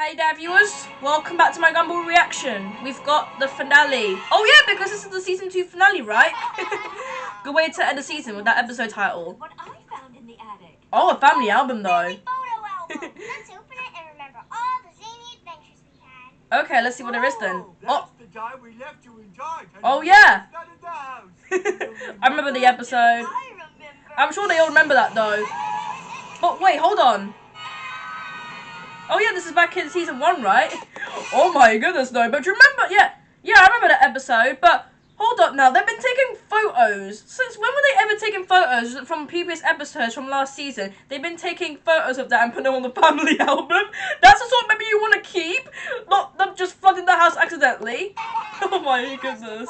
Hey there viewers, welcome back to my Gumball reaction. We've got the finale. Oh yeah, because this is the season 2 finale, right? Good way to end the season with that episode title. What I found in the attic. Oh, a family album though. Photo album. Let's open it and remember all the zany adventures we had. Okay, let's see what there is then. That's the guy we left you in charge. Oh yeah. I I remember the episode. I remember. I'm sure they all remember that though. But wait, hold on. Oh yeah, this is back in season 1, right? Oh my goodness, no. But do you remember? Yeah, I remember that episode. But hold up now, they've been taking photos. Since when were they ever taking photos from previous episodes from last season? They've been taking photos of that and putting them on the family album. That's the sort maybe you want to keep, not them just flooding the house accidentally. Oh my goodness. 4,000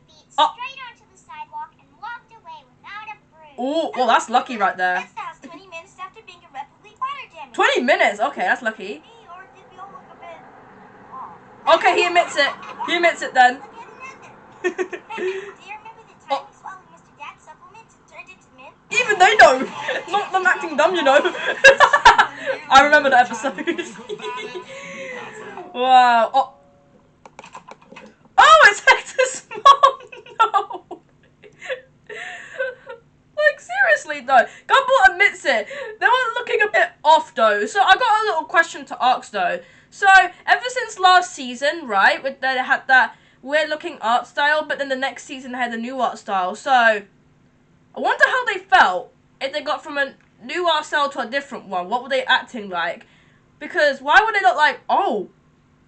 feet straight onto the sidewalk and walked away without a bruise. Oh, well that's lucky right there. That's now 20 minutes after being irreparably water damaged. 20 minutes. Okay, that's lucky. Or did we all look a bit off? Okay, he admits it. He admits it then. Hey, do you remember the time we swallowed Mr. Dad's supplements and turned into mint? Even they know. Not them acting dumb, you know. I remember that episode. Wow. Oh. Oh, it's Hector's mom. No. Like, seriously, though. Gumball admits it. They were looking a bit off, though. So, I got a little question to ask, though. So, ever since last season, right, they had that weird-looking art style, but then the next season they had a new art style. So, I wonder how they felt if they got from a new art style to a different one. What were they acting like? Because why would they look like, oh,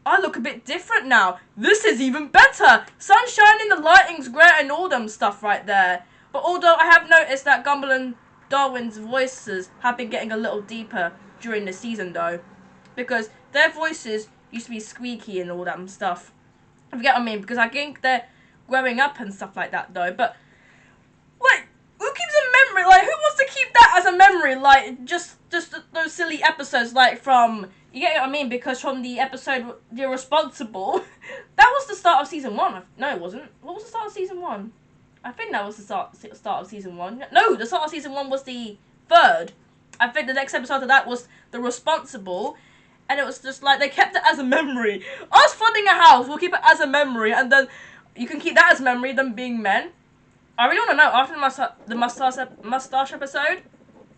I look a bit different now. This is even better. Sun's shining, the lighting's great, and all them stuff right there. But although I have noticed that Gumball and Darwin's voices have been getting a little deeper during the season, though. Because their voices used to be squeaky and all that stuff. I forget what I mean, because I think they're growing up and stuff like that, though. But, like, who keeps a memory? Like, who wants to keep that as a memory? Like, just those silly episodes, like, from... You get what I mean? Because from the episode, You're Responsible, that was the start of season 1. No, it wasn't. What was the start of season 1? I think that was the start of season 1. No, the start of season 1 was the 3rd. I think the next episode of that was The Responsible. And it was just like, they kept it as a memory. Us flooding a house, we'll keep it as a memory. And then you can keep that as memory, them being men. I really want to know, after the mustache episode,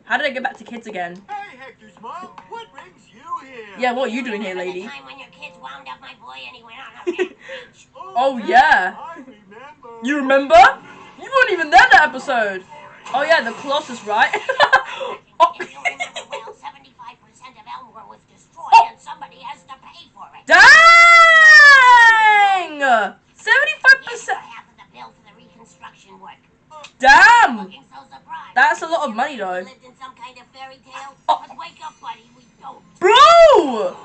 how did they get back to kids again? Hey, Hector's mom, what brings you here? Yeah, what are you doing here, lady? The time when your kids wound up my boy and he went on a rampage. Oh, yeah. I remember. You remember? You weren't even there that episode. Oh, yeah, the Colossus, right? Oh. If you remember well, 75% of Elmore was destroyed and somebody has to pay for it. Dang! 75%. Half of the bill for the reconstruction work. Damn! Looking so surprised. That's a lot of money, though. We lived in some kind of fairy tale. Oh. But wake up, buddy, we don't. Bro!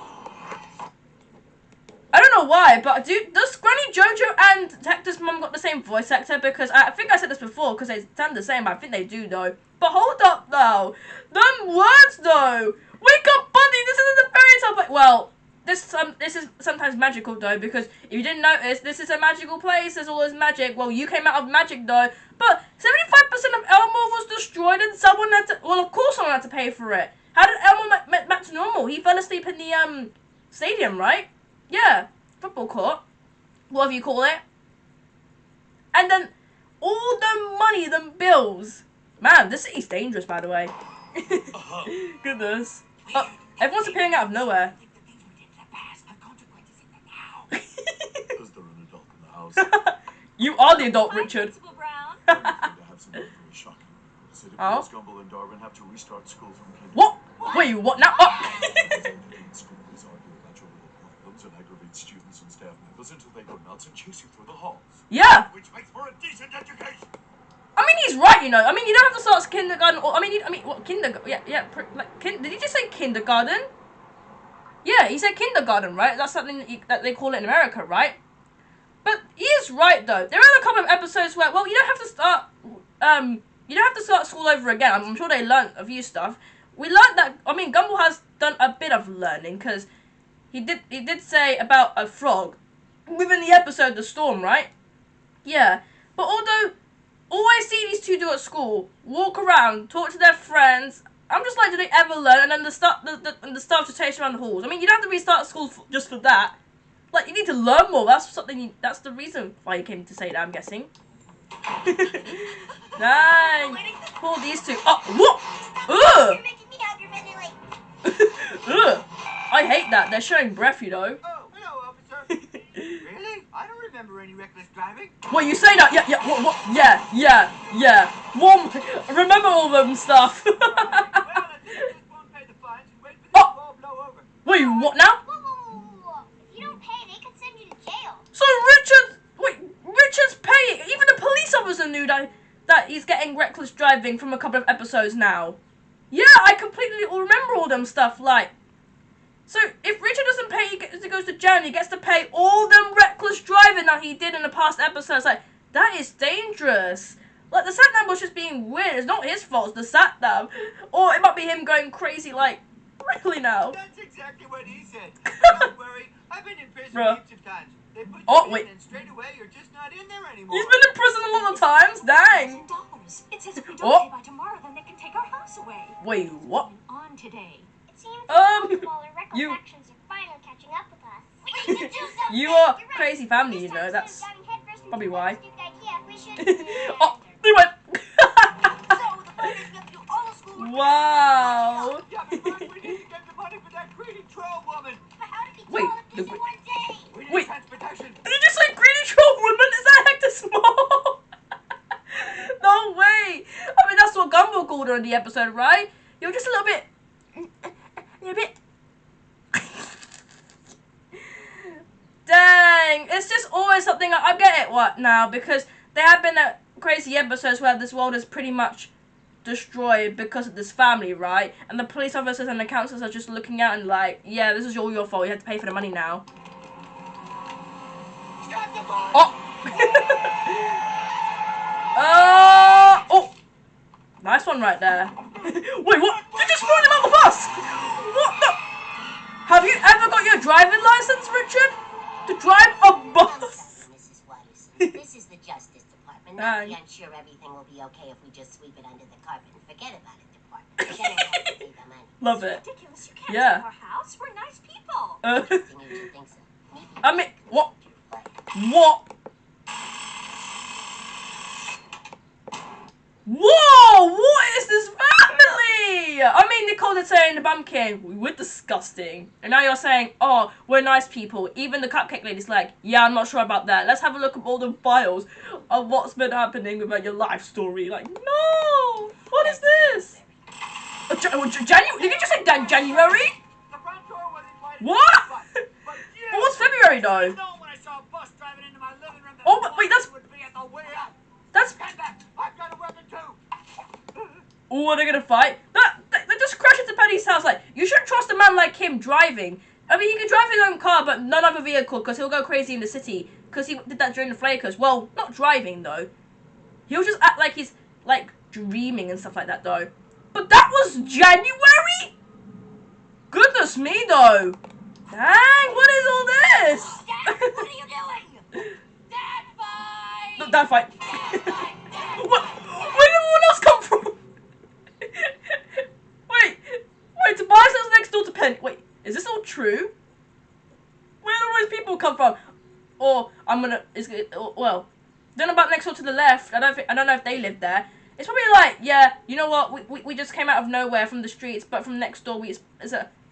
I don't know why, but does Granny Jojo and Hector's mum got the same voice actor? Because I think I said this before, because they sound the same. I think they do, though. But hold up, though. Them words, though. Wake up, buddy. This isn't a fairy tale. But, well, this is sometimes magical, though, because if you didn't notice, this is a magical place. There's always magic. Well, you came out of magic, though. But 75% of Elmore was destroyed, and someone had to. Well, of course, someone had to pay for it. How did Elmore get back to normal? He fell asleep in the stadium, right? Yeah, football court, whatever you call it. And then all the money, them bills. Man, this city's dangerous, by the way. Goodness. Oh, everyone's appearing out of nowhere. Is there an adult in the house? You are the adult, Richard. Principal Brown. I'm going to have something very shocking. Said Oh? Gumball and Darwin have to restart school from kindergarten. What? Wait, what now? Oh. Schools argue about your little problems and aggravate students and staff members until they go nuts and chase you through the halls. Yeah. Which makes for a decent education. I mean, he's right, you know. I mean, you don't have to start kindergarten. Or, I mean, what kindergarten? Yeah. Did he just say kindergarten? Yeah, he said kindergarten, right? That's something that they call it in America, right? But he is right, though. There are a couple of episodes where, well, you don't have to start. You don't have to start school over again. I'm sure they learned a few stuff. We learned that. I mean, Gumball has done a bit of learning because he did say about a frog within the episode The Storm, right? Yeah. But although all I see these two do at school, walk around, talk to their friends, I'm just like, do they ever learn? And then the staff just chase around the halls. I mean, you don't have to restart school just for that. Like, you need to learn more. That's something. That's the reason why you came to say that, I'm guessing. Dang. Pull these two. Oh, what? Ugh. You're making me have your minute late. Ugh. I hate that. They're showing breath, you know. Oh, hello, officer. Really? I don't remember any reckless driving. What, you say that? Yeah, what? Yeah. One, remember all them stuff. Well, I think you just won't pay the fines and wait for this to all blow over. Wait, what now? Whoa. If you don't pay, they could send you to jail. So Richard's paying. Even the police officer knew that he's getting reckless driving from a couple of episodes now. Yeah, I completely remember all them stuff. Like, so if Richard doesn't pay, he goes to jail. And he gets to pay all them reckless driving that he did in the past episodes. Like, that is dangerous. Like, the sat-nav was just being weird. It's not his fault. It's the sat-nav, or it might be him going crazy. Like, really now. That's exactly what he said. Don't worry, I've been in prison Bruh. heaps of times. They put Oh, you wait. in and straight away you're just not in there anymore. He's been in prison a lot of times. Dang. $1,000. It says if we don't Oh. pay by tomorrow, then they can take our house away. Wait, what? On today. It seems like Um, smaller reckless you- actions are finally catching up with us. We need to do something. You are You're right. crazy family, This you know. time, That's instead of diving headfirst into probably another why. stupid idea, we should, Oh, they went. So, the plan is we have to do all the schoolwork. Wow. Yeah, but first we need to get the money for that greedy troll woman. But how did we do Wait, all of this in one day? We need Wait. transportation. Did you just say greedy troll woman? Is that Hector Small? No way. I mean, that's what Gumball called her in the episode, right? You're just a little bit. Dang. It's just always something. I get it, what, now? Because there have been crazy episodes where this world is pretty much destroyed because of this family, right? And the police officers and the councils are just looking out and like, yeah, this is all your fault. You have to pay for the money now. Stop the bus. Oh! Oh! Nice one right there. Wait, what? You just threw him out the bus! What the? Have you ever got your driving license, Richard? To drive a I'm bus? sorry, Mrs. Watterson. This is the Justice Department. Not Dang. I'm sure everything will be okay if we just sweep it under the carpet and forget about it, Department. We're gonna have to pay the money. Love it. Ridiculous. You can't Yeah. take our house. We're nice people. Interesting you should think so. Maybe I mean, what? but What? Whoa! What is this family? I mean, Nicole is saying the bumpkin, we were disgusting. And now you're saying, oh, we're nice people. Even the cupcake lady's like, yeah, I'm not sure about that. Let's have a look at all the files of what's been happening about your life story. Like, no! What is this? January? Did you just say January? the front door was invited. What? But you But what's February though? know when I saw a bus driving into my living room that Oh, but wait, that's- would be at the way out. That's... Stand back. I've got a weapon too. Oh, are they gonna fight? They just crash into Penny's house. Like, you shouldn't trust a man like him driving. I mean, he can drive his own car, but none other vehicle, because he'll go crazy in the city. Because he did that during the Flakers. Well, not driving, though. He'll just act like he's, like, dreaming and stuff like that, though. But that was January? Goodness me, though. Dang, what is all this? Dad, what are you doing? Dad, fight! That fight. Dad, fight! Dad, What? Where did everyone else come from? Wait, Tobias lives next door to Penny. Wait, is this all true? Where do all these people come from? Or well, then about next door to the left. I don't know if they live there. It's probably like, yeah, you know what? We just came out of nowhere from the streets, but from next door it's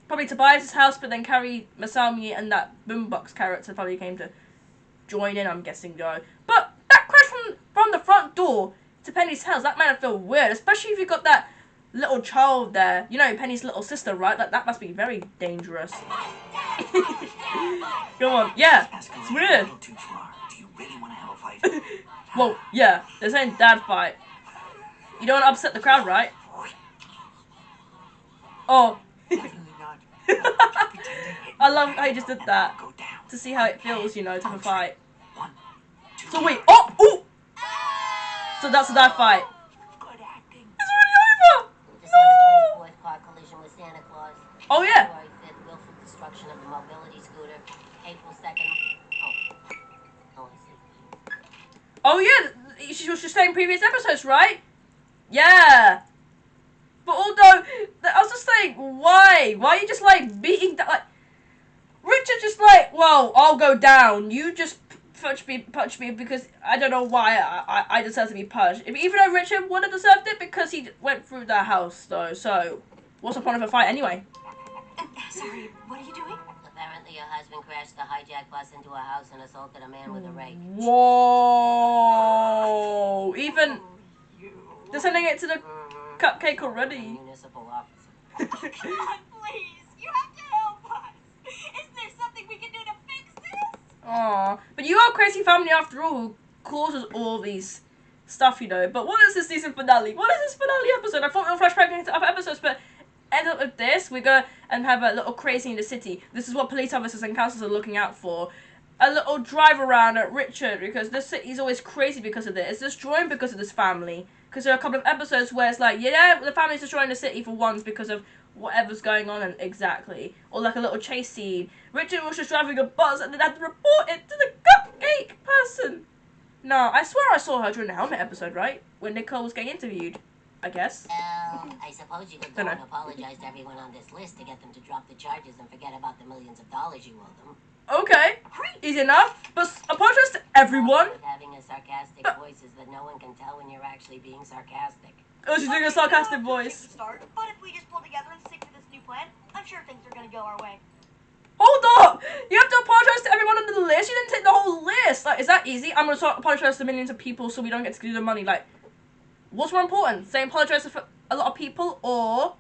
probably Tobias' house, but then Carrie, Masami, and that boombox character probably came to join in. I'm guessing though. But that crash from the front door to Penny's house, that might feel weird, especially if you got that little child there. You know, Penny's little sister, right? That must be very dangerous. Come on, yeah, it's weird. Too far. Do you really want to have a fight? Well, yeah, they're saying dad fight. You don't want to upset the crowd, right? Oh. Definitely not. I love how you just did that. Go down. To see how it feels, you know, to have a fight. 1, 2. So wait, oh, ooh! So that's a dad fight. Good acting. It's already over! December 24th car collision with Santa Claus. Oh yeah. February 5th, willful destruction of the mobility scooter. April 2nd. Oh, I see. Oh yeah, she was just saying previous episodes, right? Yeah. But although, I was just like, why? Why are you just like beating that? Like, Richard just like, well, I'll go down. You just punch me because I don't know why I deserve to be punched. Even though Richard would have deserved it because he went through that house though. So, what's the point of a fight anyway? Sorry, what are you doing? Apparently, your husband crashed the hijack bus into a house and assaulted a man with a rake. Whoa! Even You. they're sending it to the cupcake already. Municipal officer. Oh, come on, please. You have to help us. Isn't there something we can do to fix this? Aw, but you are a crazy family after all who causes all these stuff, you know. But what is this season finale? What is this finale episode? I thought we were flashback into other episodes, but end up with this. We go and have a little crazy in the city. This is what police officers and councils are looking out for. A little drive around at Richard because this city's always crazy because of this. It's destroying because of this family. Because there are a couple of episodes where it's like, yeah, the family's destroying the city for once because of whatever's going on and exactly. Or like a little chase scene. Richard was just driving a bus and then had to report it to the cupcake person. No, I swear I saw her during the helmet episode, right? When Nicole was getting interviewed, I guess. Well, I suppose you could go Dunno. and apologize to everyone on this list to get them to drop the charges and forget about the millions of dollars you owe them. Okay, easy enough. But apologize to everyone. With having a sarcastic voice is that no one can tell when you're actually being sarcastic. Oh, she's doing a sarcastic voice. Start, but if we just pull together and stick to this new plan, I'm sure things are gonna go our way. Hold up! You have to apologize to everyone under the list. You didn't take the whole list. Like, is that easy? I'm gonna apologize to millions of people so we don't get to do the money. Like, what's more important? Saying apologize to a lot of people or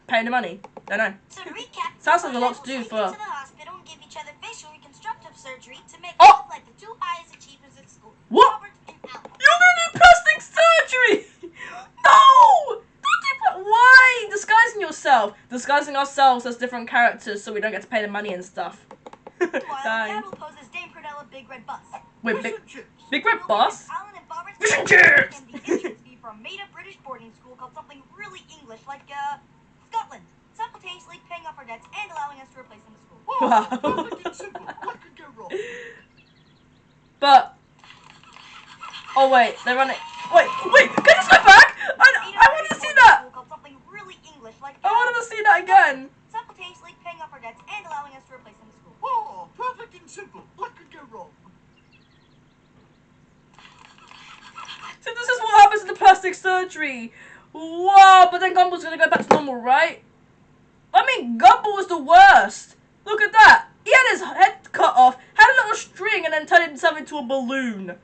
paying the money? Don't know. So to recap, Sounds like a lot to we'll do take for. you to the hospital and give each other facial reconstructive surgery to make Oh! us look like the two highest achievers at school. What? Robert and Alan. You're gonna do plastic surgery! No! Don't do why? Disguising yourself. Disguising ourselves as different characters so we don't get to pay the money and stuff. While Dang. Cat will pose as Dame Cordella Big Red Bus. Wait, Fish and chips. Big Red Bus? Alan and Robert's Fish and chips! and the entrance fee for a made-up British boarding school called something really English, like Scotland, simultaneously paying off our debts and allowing us to replace them in school. Wow. Perfect and simple. What could go wrong? But. Oh, wait, they're running. Wait, can I just go back? I wanted to see that! Called something really English, like I wanted to see that again. simultaneously paying off our debts and allowing us to replace them in school. Oh, perfect and simple. What could go wrong? So this is what happens in the plastic surgery. Wow, but then Gumball's gonna go back to normal, right? I mean, Gumball was the worst. Look at that. He had his head cut off, had a little string, and then turned himself into a balloon.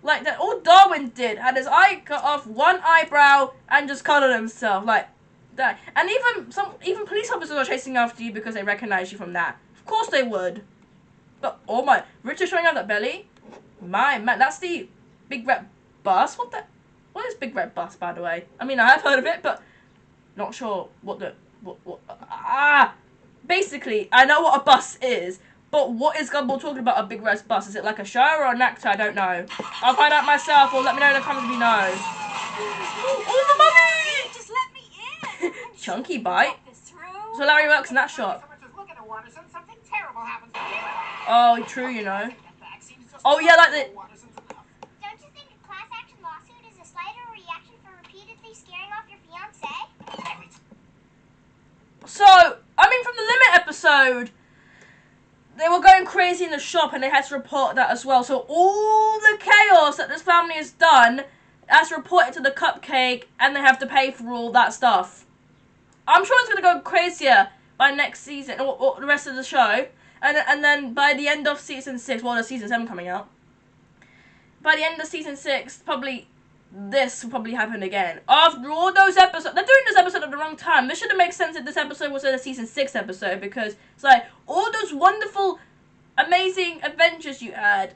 Like that. All Darwin did, had his eye cut off, one eyebrow, and just colored himself. Like that. And even police officers are chasing after you because they recognize you from that. Of course they would. But oh my, Richard showing out that belly. My man, that's the Big Red Bus. What is Big Red Bus, by the way? I mean, I have heard of it, but not sure what basically, I know what a bus is, but what is Gumball talking about a Big Red Bus? Is it like a show or an actor? I don't know. I'll find out myself, or let me know in the comments if you know. Oh, the money! Just let me in. I'm Chunky sure bite. we'll walk this through. So Larry works in that shop. Someone says, look at a watersons, something terrible happens to you. Oh, true, you know. That seems just Oh, yeah, like the... Watersons enough. Don't you think a class action lawsuit is a slighter reaction for repeatedly scaring off your fiancé? So, I mean, from the Limit episode, they were going crazy in the shop and they had to report that as well. So all the chaos that this family has done has to report it to the cupcake and they have to pay for all that stuff. I'm sure it's going to go crazier by next season, or the rest of the show. And then by the end of season 6, well, there's season 7 coming out. By the end of season 6, probably this will probably happen again. After all those episodes, they're doing this episode at the wrong time. This should have made sense if this episode was a season 6 episode, because it's like all those wonderful, amazing adventures you had,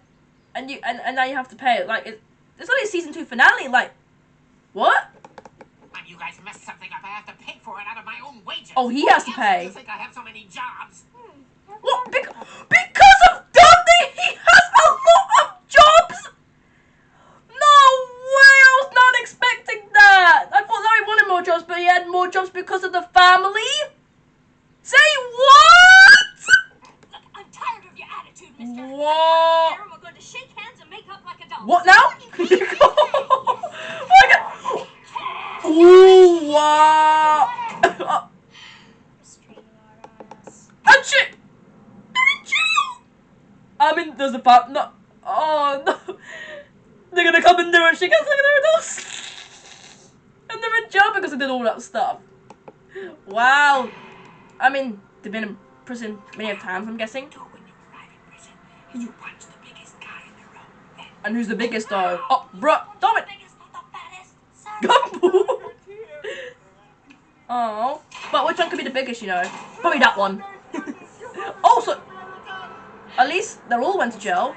and now you have to pay. Like it's only a season 2 finale. Like what? When you guys mess something up, I have to pay for it out of my own wages. Oh, he has to pay. You think I have so many jobs? What? Because of Dudley, he has a lot of jobs. No way! I was not expecting that. I thought Larry wanted more jobs, but he had more jobs because of the family. Say what? Look, I'm tired of your attitude, mister. What? We're going to shake hands and make up like adults. What now? Oh my God. Ooh, wow. I mean, there's a pub. No. Oh, no. They're gonna come in there and she gets like their adults. And they're in jail because they did all that stuff. Wow. I mean, they've been in prison many times, I'm guessing. Do it when you arrive in prison. And you punch the biggest guy in the room. And who's the biggest though? Oh, bruh, stop it! Biggest, not the fattest. Gumball! Oh. But which one could be the biggest, you know? Probably that one. Also, at least they all went to jail.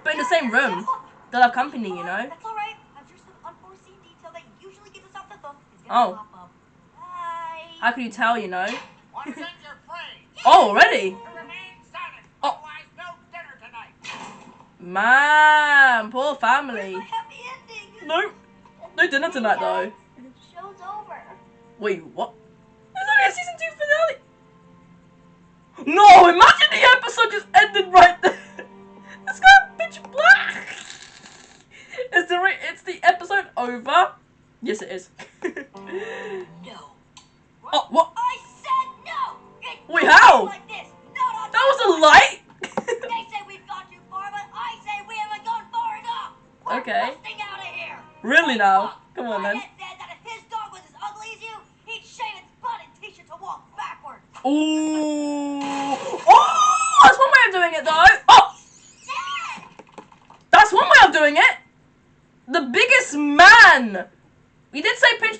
But in the same room. They'll have company, you know? That's alright. I'm just an unforeseen detail that usually gets us off the hook. It's Oh. gonna pop up. Bye. How can you tell, you know? Watersons are free. Oh, already? To remain silent. Oh. Otherwise, no dinner tonight. Man, poor family. My happy ending. No. No dinner tonight, though. Show's over. Wait, what? There's only a season 2 finale. No, imagine the episode just ended right there. It's got pitch black. It's the episode over? Yes, it is. No. Oh, what? I said no. It's Wait, not how? like this. Not on That was a light? They say we've gone too far, but I say we haven't gone far enough. We're Okay. busting out of here. Really now? Come on, My then. dad said that if his dog was as ugly as you, he'd shave its butt and teach it to walk backwards. Ooh. Oh, that's one way of doing it, though. Oh, Dad! that's one way of doing it. The biggest man. We did say punch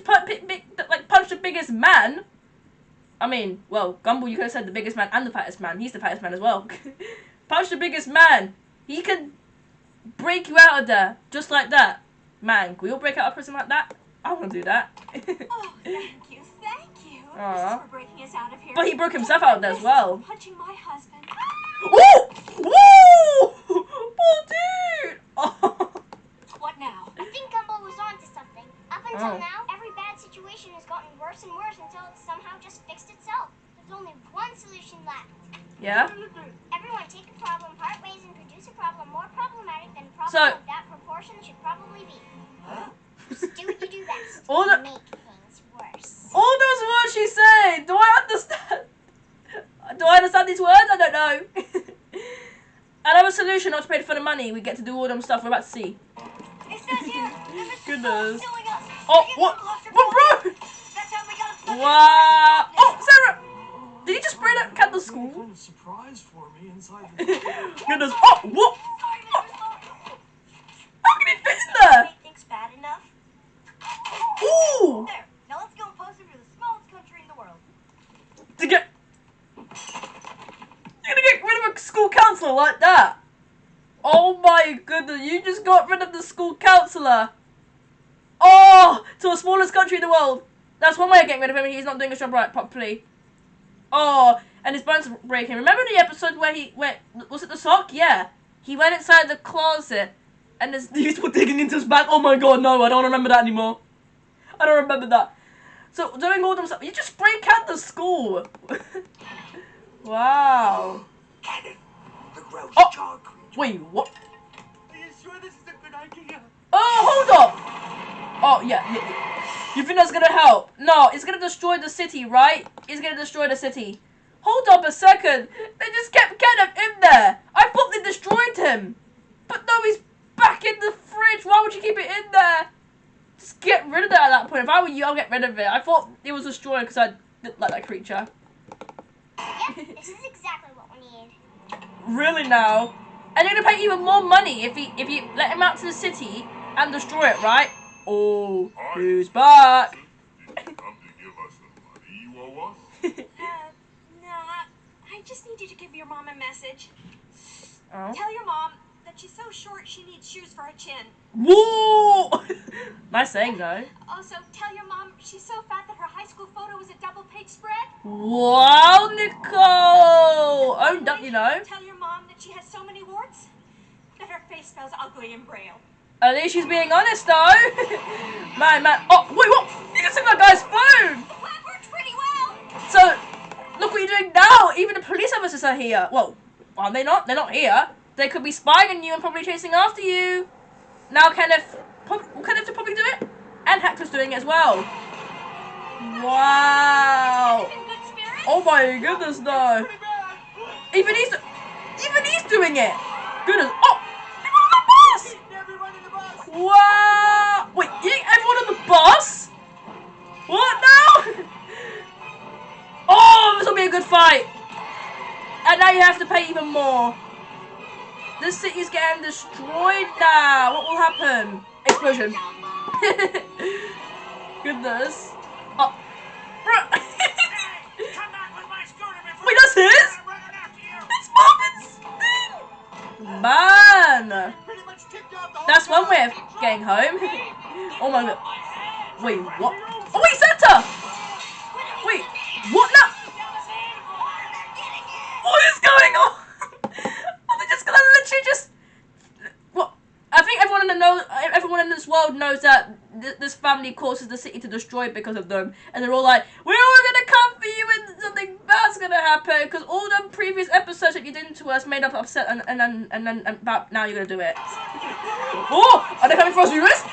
the biggest man. I mean, well, Gumball, you could have said the biggest man and the fattest man. He's the fattest man as well. Punch the biggest man. He can break you out of there just like that. Man, can we all break out of prison like that? I want to do that. Oh, thank you, thank you. Aw. This is for breaking us out of here. But he broke himself out of there as well. Punching my husband. Ooh! Woo! Poor dude! Oh. What now? I think Gumball was onto something. Up until Oh. now, every bad situation has gotten worse and worse until it somehow just fixed itself. There's only one solution left. Yeah? Everyone take a problem, part ways, and produce a problem more problematic than a problem So- of that proportion should probably be. Just do what you do best. All the- Make things worse. All those words she said, do I understand? Do I understand these words? I don't know. Another solution, not to pay for the money. We get to do all them stuff we're about to see. It says here, Mr. Goodness. Suing us. Oh, Against what? the cluster What, bro? That's how we got stuck in Wow. the Oh, Sarah! Did he just spray that cat to Some school? kind of surprise for me inside the Goodness. Oh, what? Sorry, Mr. Sloan. How can he fit in there? Make things bad enough. Ooh! There. Now let's go and post him to the smallest country in the world. To get... You're gonna get rid of a school counselor like that? Oh my goodness, you just got rid of the school counselor. Oh, to the smallest country in the world. That's one way of getting rid of him. He's not doing his job right properly. Oh, and his bones are breaking. Remember the episode where he went? Was it the sock? Yeah. He went inside the closet, and there's these were digging into his back. Oh my god, no! I don't remember that anymore. I don't remember that. So doing all them stuff. You just spray can the school. Wow. Cannon. The gross Oh. jaw creature. Wait, what? Are you sure this is a good idea? Oh, hold up! Oh, yeah. You think that's gonna help? No, it's gonna destroy the city, right? It's gonna destroy the city. Hold up a second. They just kept Kenneth in there. I thought they destroyed him. But no, he's back in the fridge. Why would you keep it in there? Just get rid of that at that point. If I were you, I'll get rid of it. I thought it was destroyed because I didn't like that creature. Yep, this is exactly what we need. Really now? And you're gonna pay even more money if you let him out to the city and destroy it, right? Oh, who's back? Didn't come to give us the money you owe us. Nah. I just need you to give your mom a message. Oh. Tell your mom that she's so short she needs shoes for her chin. Whoa! Nice saying though. Also, tell your mom she's so fat that her high school photo is a double-page spread. Wow, Nicole! Owned up, you know. Tell your mom that she has so many warts that her face spells ugly in Braille. At least she's being honest though. Man. Oh, wait, what? You can see that guy's phone! That worked pretty well. So, look what you're doing now. Even the police officers are here. Well, are they not? They're not here. They could be spying on you and probably chasing after you. Now Kenneth will probably do it? And Hector's doing it as well. Wow. In good spirits. Oh my goodness, no. Even he's doing it. goodness. Oh, people on the bus. Eating everyone in the bus. Wow. Wait, eating everyone on the bus? What now? Oh, this will be a good fight. And now you have to pay even more. The city's getting destroyed now. What will happen? Explosion. Goodness. Oh. Come back with my scooter before Wait, that's his? I'm running after you. It's Marvin's thing. Man. Pretty much tipped off the whole That's one town. way of getting home. Oh my god. Wait, what? Oh wait, Santa! Wait, what now? What is going on? Are they just gonna literally just... What? I think everyone in this world knows that this family causes the city to destroy because of them. And they're all like, we're all gonna come for you and something bad's gonna happen. Because all the previous episodes that you did to us made us upset and then about now you're gonna do it. Oh! Are they coming for us, viewers?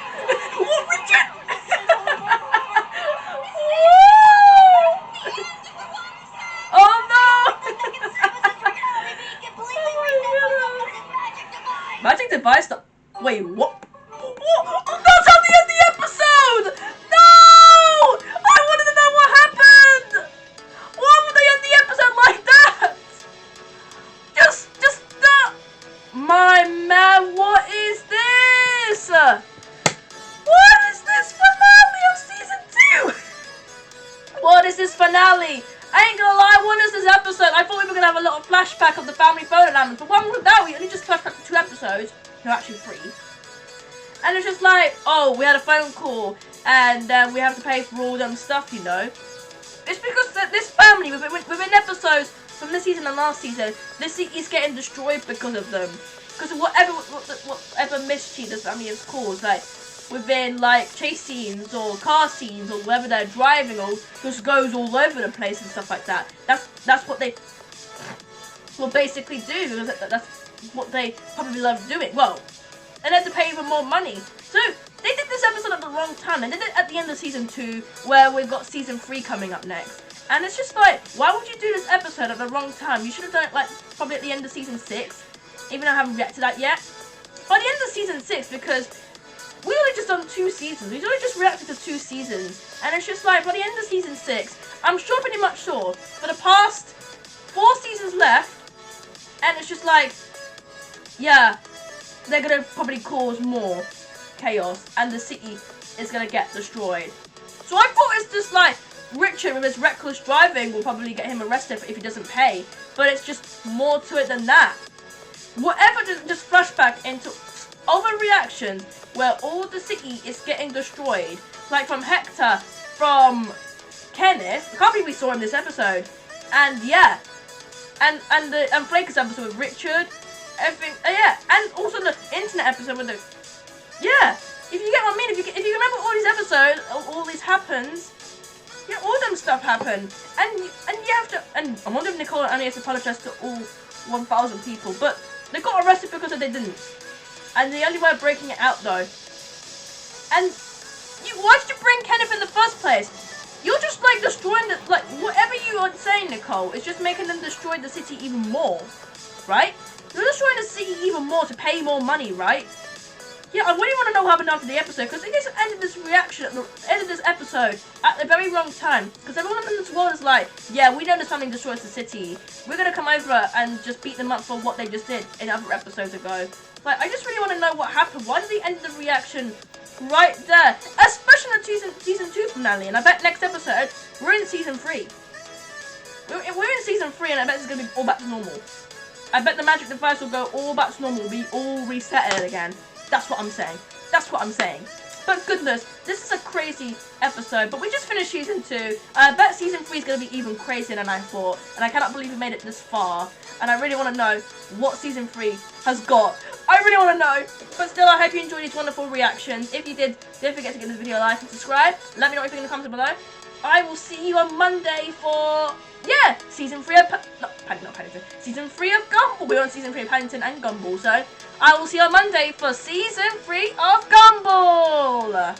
Oh, Richard! Oh no! Magic device? Wait, what? That's how they end the episode! No! I wanted to know what happened! Why would they end the episode like that? Just that. My man, what is this? What is this finale of season 2? What is this finale? I ain't gonna lie, what is this episode? I thought we were gonna have a little flashback of the family photo album, but one with that, we only just flashback to 2 episodes. No, actually 3. And it's just like, oh, we had a phone call, and we have to pay for all them stuff, you know. It's because this family, within episodes from this season and last season, this city's getting destroyed because of them. Because of whatever mischief this family has caused, like, within, like, chase scenes, or car scenes, or whether they're driving, or just goes all over the place and stuff like that. That's what they will basically do, because that's what they probably love doing. Well, and then to pay even more money. So, they did this episode at the wrong time. They did it at the end of season 2, where we've got season 3 coming up next. And it's just like, why would you do this episode at the wrong time? You should have done it, like, probably at the end of season 6, even though I haven't reacted to that yet. By the end of season 6, because we only just done 2 seasons. We've only just reacted to 2 seasons. And it's just like, by the end of season 6, I'm pretty much sure, for the past 4 seasons left, and it's just like, yeah, they're gonna probably cause more chaos, and the city is gonna get destroyed. So I thought it's just like, Richard with his reckless driving will probably get him arrested if he doesn't pay, but it's just more to it than that. Whatever, just flashback into overreactions where all the city is getting destroyed, like from Hector, from Kenneth. I can't believe we saw him this episode, and yeah, and the Flaker's episode with Richard, everything, yeah, and also the internet episode with the, yeah. If you get what I mean, if you remember all these episodes, all this happens. Yeah, all them stuff happen, and you have to. And I wonder if Nicole and Annie has to apologize to all 1,000 people, but they got arrested because they didn't. And the only way of breaking it out, though. And why did you bring Kenneth in the first place? You're just like destroying the, like, whatever you are saying, Nicole, is just making them destroy the city even more, right? You're destroying the city even more to pay more money, right? Yeah, I really want to know what happened after the episode, because they just ended this reaction at the end of this episode at the very wrong time. Because everyone in this world is like, yeah, we know this family destroys the city. We're going to come over and just beat them up for what they just did in other episodes ago. Like, I just really want to know what happened. Why did they end the reaction right there? Especially in the season 2 finale. And I bet next episode, we're in season 3. We're in season 3, and I bet it's going to be all back to normal. I bet the magic device will go all back to normal, be all reset again. That's what I'm saying. That's what I'm saying. But goodness, this is a crazy episode. But we just finished season 2. I bet season 3 is going to be even crazier than I thought. And I cannot believe we made it this far. And I really want to know what season 3 has got. I really want to know. But still, I hope you enjoyed these wonderful reactions. If you did, don't forget to give this video a like and subscribe. Let me know what you think in the comments below. I will see you on Monday for, yeah, season 3 of season 3 of Gumball. We're on season 3 of Paddington and Gumball, so I will see you on Monday for season 3 of Gumball.